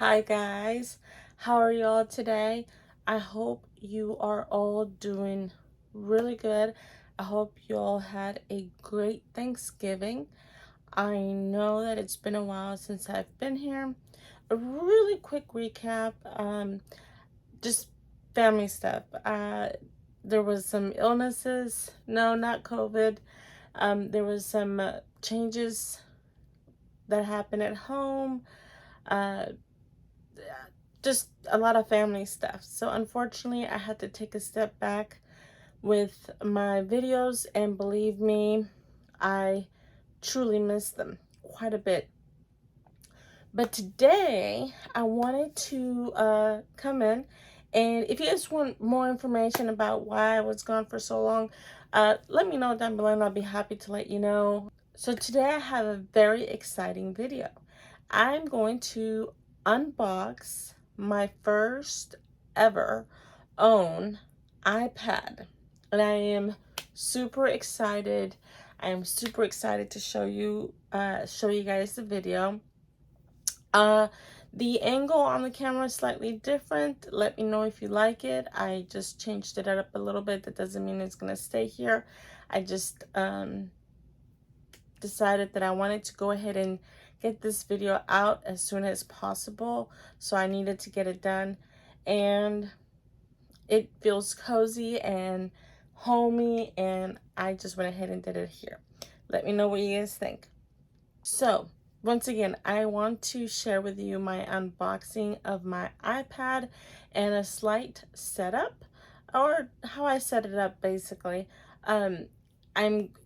Hi guys, how are y'all today? I hope you are all doing really good. I hope you all had a great Thanksgiving. I know that it's been a while since I've been here. A really quick recap, just family stuff. There was some illnesses. No, not COVID. There was some changes that happened at home. Uh, just a lot of family stuff. So unfortunately, I had to take a step back with my videos, and believe me, I truly miss them quite a bit. But today, I wanted to come in, and if you guys want more information about why I was gone for so long, let me know down below and I'll be happy to let you know. So today I have a very exciting video. I'm going to unbox my first ever own iPad, and I am super excited. I am super excited to show you guys the video. The angle on the camera is slightly different. Let me know if you like it. I just changed it up a little bit. That doesn't mean it's gonna stay here. I just decided that I wanted to go ahead and get this video out as soon as possible, so I needed to get it done, and it feels cozy and homey, and I just went ahead and did it here. Let me know what you guys think. So once again, I want to share with you my unboxing of my iPad and a slight setup, or how I set it up basically.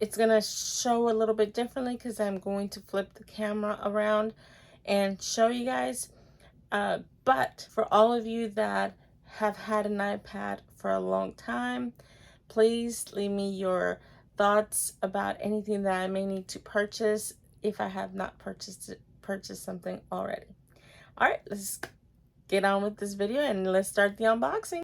It's gonna show a little bit differently because I'm going to flip the camera around and show you guys. But for all of you that have had an iPad for a long time, please leave me your thoughts about anything that I may need to purchase if I have not purchased something already. All right, let's get on with this video and let's start the unboxing.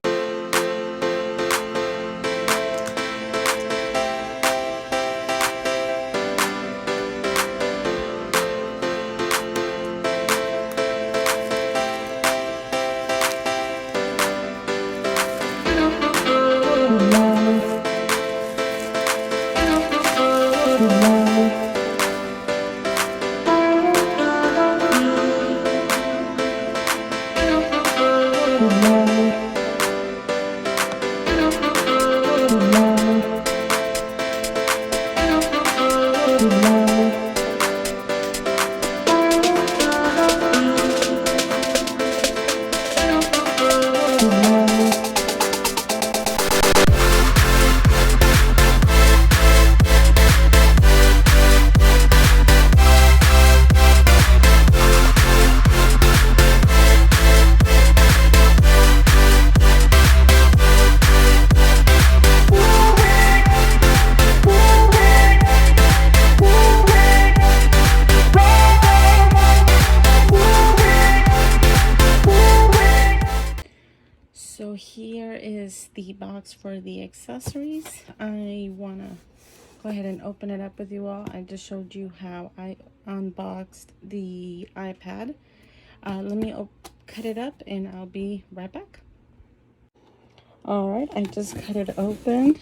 So here is the box for the accessories. I want to go ahead and open it up with you all. I just showed you how I unboxed the iPad. Let me cut it up and I'll be right back. All right, I just cut it open.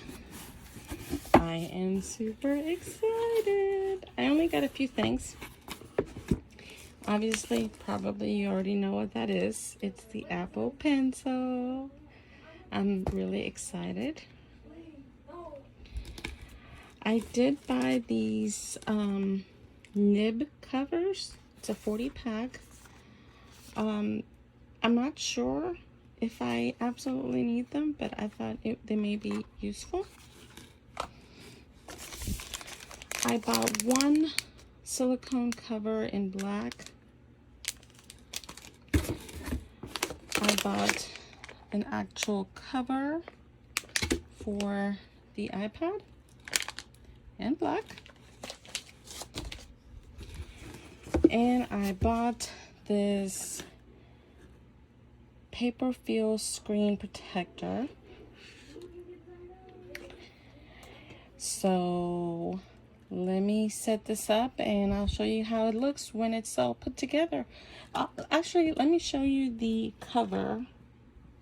I am super excited. I only got a few things. Obviously, probably you already know what that is. It's the Apple Pencil. I'm really excited. I did buy these nib covers. It's a 40 pack. I'm not sure if I absolutely need them, but I thought they may be useful. I bought one silicone cover in black. I bought an actual cover for the iPad in black. And I bought this paper fill screen protector. So let me set this up and I'll show you how it looks when it's all put together. Actually, let me show you the cover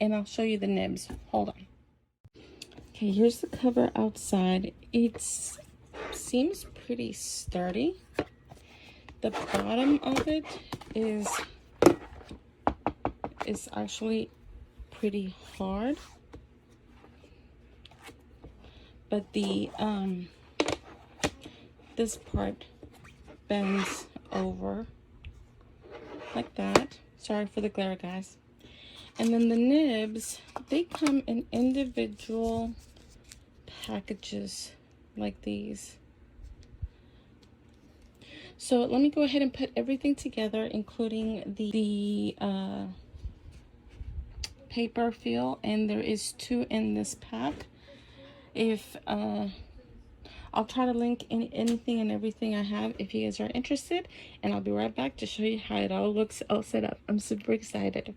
and I'll show you the nibs. Hold on. Okay, here's the cover outside. It seems pretty sturdy. The bottom of it is actually pretty hard, but the this part bends over like that. Sorry for the glare, guys. And then the nibs, they come in individual packages like these. So let me go ahead and put everything together, including the paper fill, and there is 2 in this pack. If I'll try to link anything and everything I have if you guys are interested, and I'll be right back to show you how it all looks all set up. I'm super excited.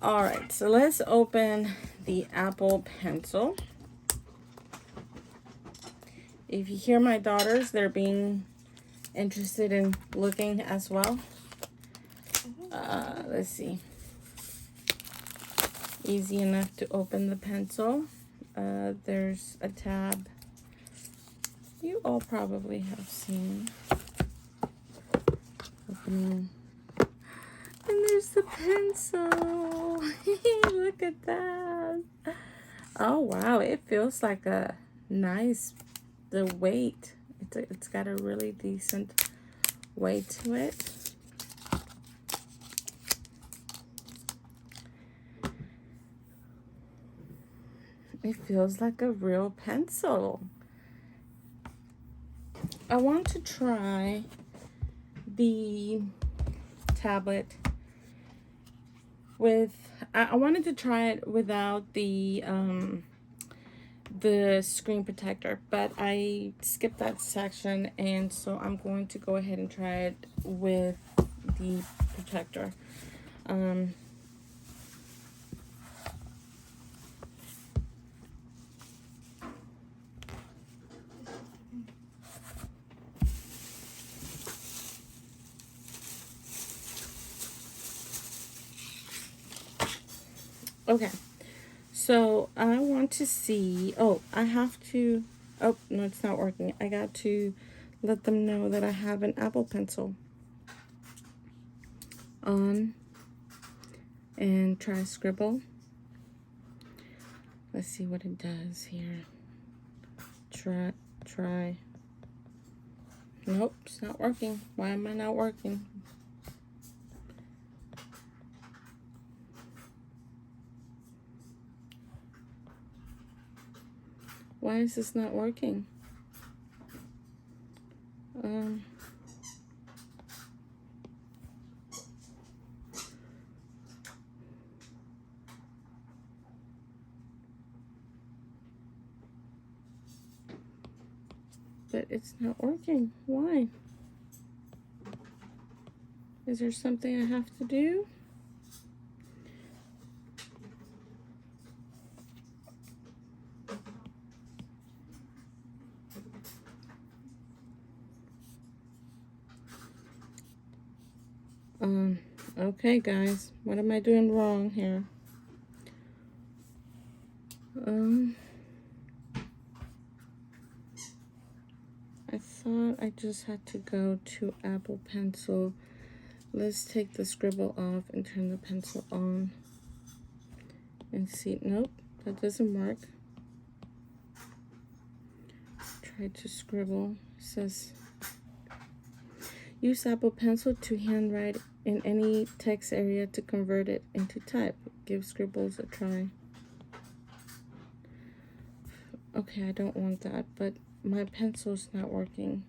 All right, so let's open the Apple Pencil. If you hear my daughters, they're being interested in looking as well. Let's see. Easy enough to open the pencil. There's a tab you all probably have seen. Opening. And there's the pencil. Look at that. Oh wow, it feels like a nice, the weight. It's got a really decent weight to it. It feels like a real pencil. I want to try the tablet with, I wanted to try it without the screen protector, but I skipped that section, and so I'm going to go ahead and try it with the protector. Okay, so I want to see, oh, I have to, oh, no, it's not working. I got to let them know that I have an Apple Pencil on and try Scribble. Let's see what it does here. Try. Nope, it's not working. Why am I not working? Why is this not working? But it's not working. Why? Is there something I have to do? Okay guys, what am I doing wrong here? I thought I just had to go to Apple Pencil. Let's take the scribble off and turn the pencil on and see. Nope, that doesn't work. Try to scribble. It says use Apple Pencil to handwrite in any text area to convert it into type. Give scribbles a try. Okay, I don't want that, but my pencil's not working.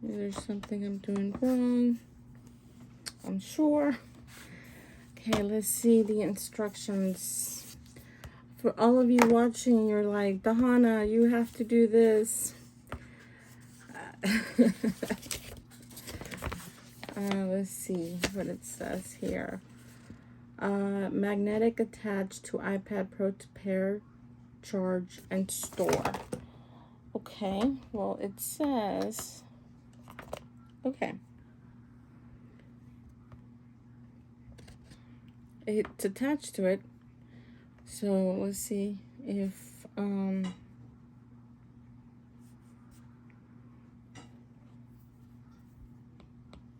There's something I'm doing wrong, I'm sure. Okay, let's see the instructions. For all of you watching, you're like, Dahana, you have to do this. Let's see what it says here. Magnetic attached to iPad Pro to pair, charge, and store. Okay, well, it says, okay. It's attached to it. So let's see if,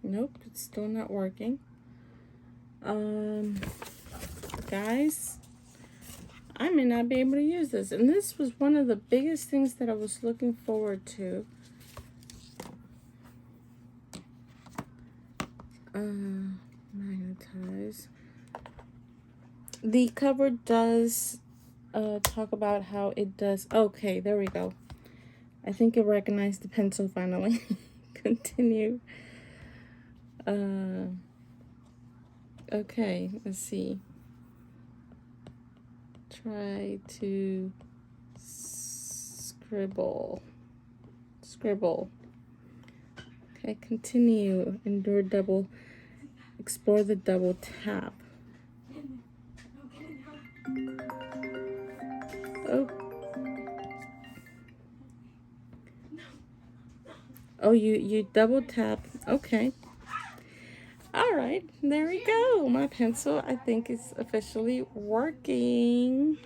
nope, it's still not working. Guys, I may not be able to use this. And this was one of the biggest things that I was looking forward to. Magnetize. The cover does talk about how it does. Okay, there we go. I think it recognized the pencil finally. Continue. Okay, let's see. Try to scribble. Okay, continue. Explore the double tap. Oh. Oh, you double tap. Okay. All right, there we go. My pencil, I think, is officially working.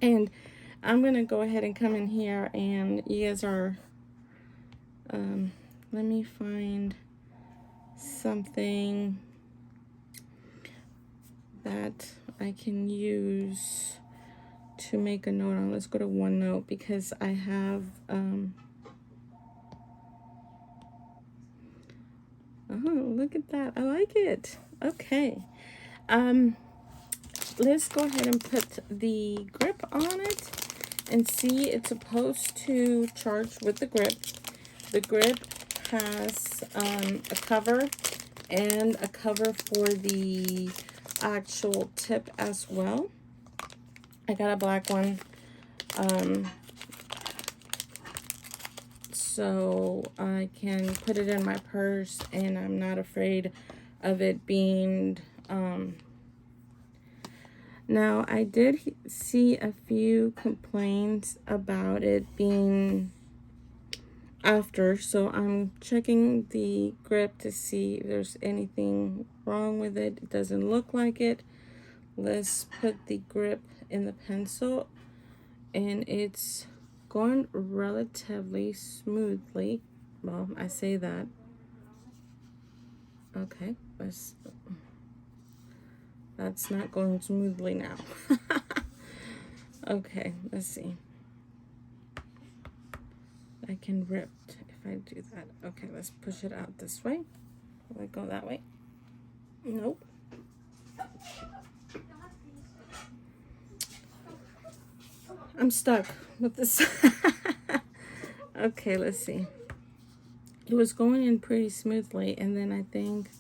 And I'm going to go ahead and come in here, and you guys are, let me find something that I can use to make a note on. Let's go to OneNote because I have, oh, look at that. I like it. Okay. Let's go ahead and put the grip on it and see. It's supposed to charge with the grip. The grip has a cover and a cover for the actual tip as well. I got a black one. So I can put it in my purse and I'm not afraid of it being now I did see a few complaints about it being after, so I'm checking the grip to see if there's anything wrong with it. It doesn't look like it. Let's put the grip in the pencil, and it's going relatively smoothly. Well, I say that. Okay, that's not going smoothly now. Okay, let's see. I can rip if I do that. Okay, let's push it out this way. Will it go that way? Nope. I'm stuck with this. Okay, let's see. It was going in pretty smoothly, and then I think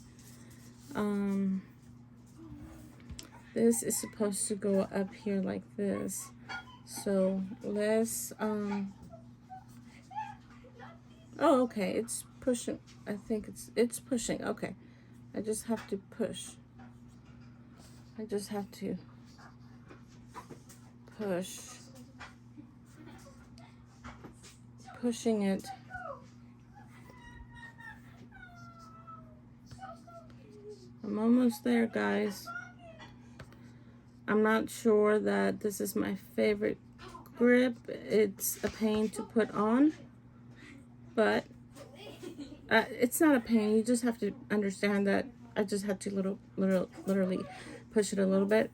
this is supposed to go up here like this. So let's oh, okay, it's pushing. I think it's pushing. Okay, I just have to push. I just have to push. Pushing it. I'm almost there, guys. I'm not sure that this is my favorite grip. It's a pain to put on, but it's not a pain. You just have to understand that I just have to literally push it a little bit,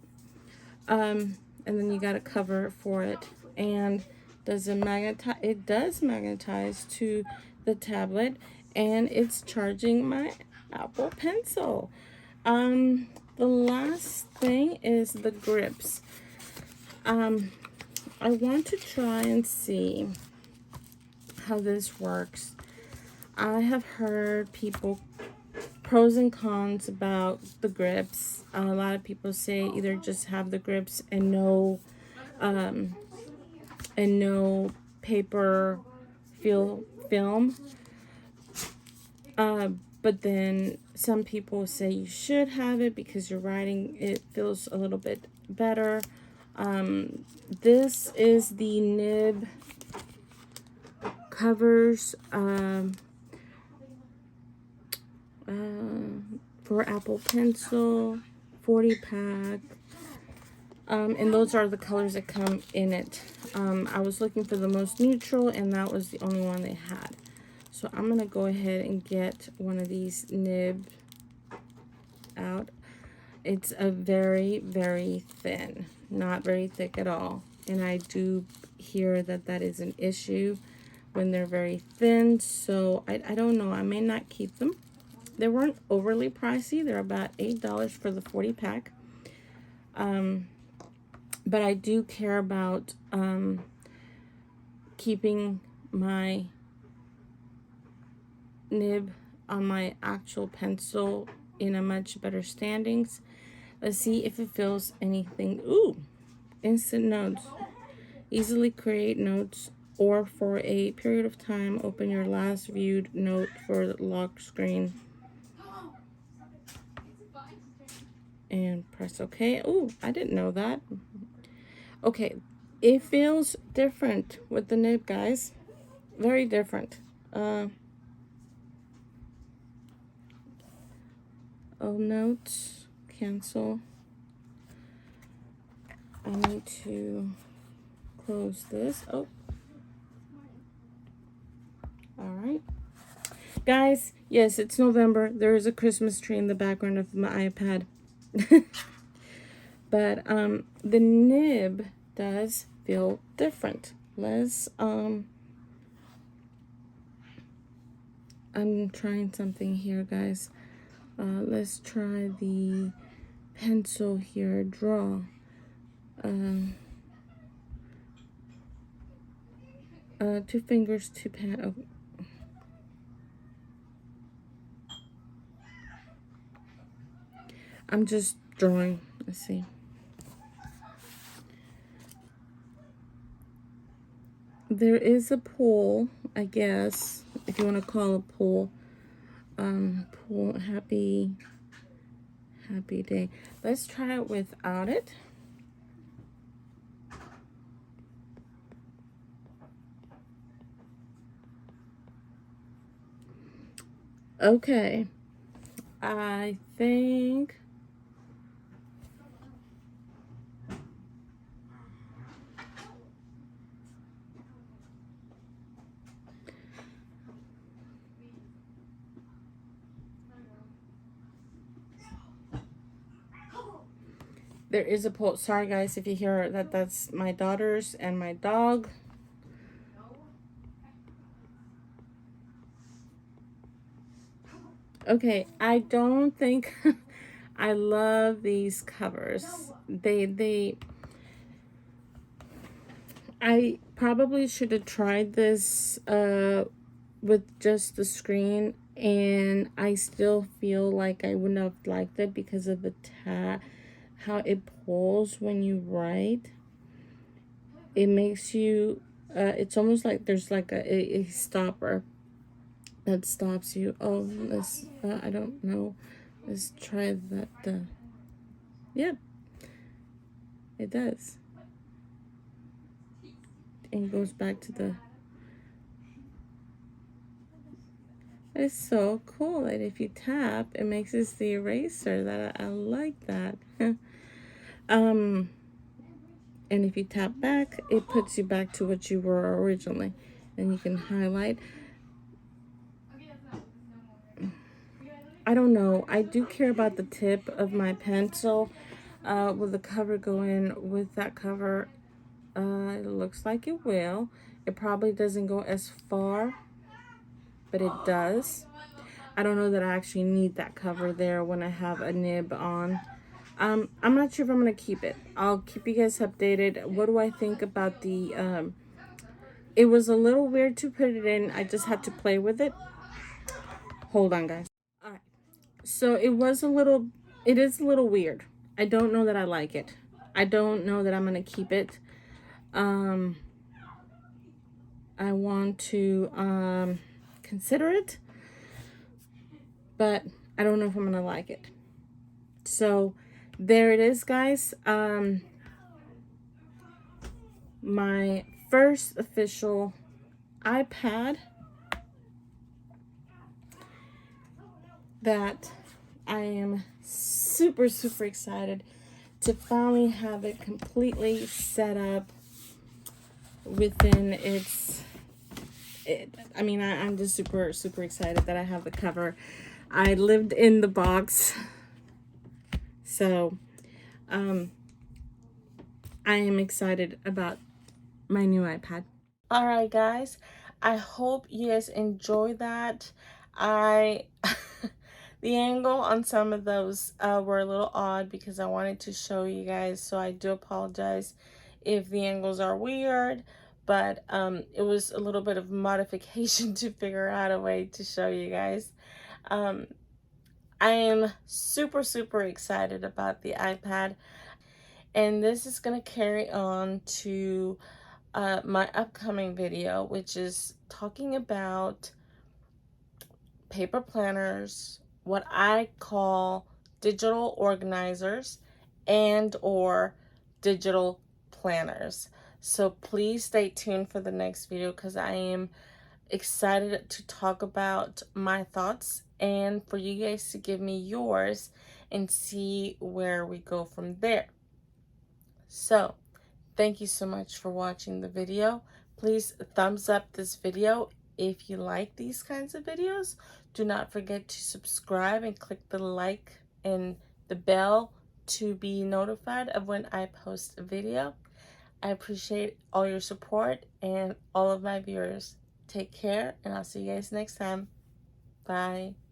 and then you got to cover for it. And does it magnetize? It does magnetize to the tablet, and it's charging my Apple Pencil. The last thing is the grips. I want to try and see how this works. I have heard people pros and cons about the grips. A lot of people say either just have the grips and no paper film. But then some people say you should have it because your writing, it feels a little bit better. This is the nib covers for Apple Pencil, 40-pack. And those are the colors that come in it. I was looking for the most neutral, and that was the only one they had. So I'm going to go ahead and get one of these nibs out. It's a very, very thin, not very thick at all. And I do hear that that is an issue when they're very thin. So I don't know. I may not keep them. They weren't overly pricey. They're about $8 for the 40-pack. But I do care about keeping my nib on my actual pencil in a much better standings. Let's see if it feels anything. Ooh, instant notes. Easily create notes or for a period of time, open your last viewed note for the lock screen and press OK. Oh, I didn't know that. Okay, it feels different with the nib, guys. Very different. Oh, notes, cancel. I need to close this. Oh, all right. Guys, yes, it's November. There is a Christmas tree in the background of my iPad. But the nib does feel different. I'm trying something here, guys. Let's try the pencil here, draw. Two fingers, two pen. Oh. I'm just drawing. Let's see. There is a pool, I guess, if you want to call a pool. Pool, happy day. Let's try it without it. Okay. I think there is a pool. Sorry guys if you hear that. That's my daughters and my dog. Okay, I don't think I love these covers. I probably should have tried this with just the screen, and I still feel like I wouldn't have liked it because of the how it pulls when you write. It makes you it's almost like there's like a stopper that stops you. Oh, let's I don't know, let's try that. Yeah, it does, and it goes back to the. It's so cool that if you tap, it makes this the eraser. That I like that. And if you tap back, it puts you back to what you were originally. Then you can highlight. I don't know. I do care about the tip of my pencil. Will the cover go in with that cover? It looks like it will. It probably doesn't go as far, but it does. I don't know that I actually need that cover there when I have a nib on. I'm not sure if I'm going to keep it. I'll keep you guys updated. What do I think about the... It was a little weird to put it in. I just had to play with it. Hold on, guys. All right. So it is a little weird. I don't know that I like it. I don't know that I'm going to keep it. I want to consider it, but I don't know if I'm going to like it. So there it is, guys. My first official iPad that I am super excited to finally have it completely set up within I mean, I'm just super excited that I have the cover. I lived in the box, so I am excited about my new iPad. All right, guys, I hope you guys enjoy that. The angle on some of those were a little odd because I wanted to show you guys, so I do apologize if the angles are weird, but it was a little bit of modification to figure out a way to show you guys. I am super excited about the iPad, and this is going to carry on to my upcoming video, which is talking about paper planners, what I call digital organizers and or digital planners. So please stay tuned for the next video because I am excited to talk about my thoughts and for you guys to give me yours and see where we go from there. So thank you so much for watching the video. Please thumbs up this video if you like these kinds of videos. Do not forget to subscribe and click the like and the bell to be notified of when I post a video. I appreciate all your support and all of my viewers. Take care, and I'll see you guys next time. Bye.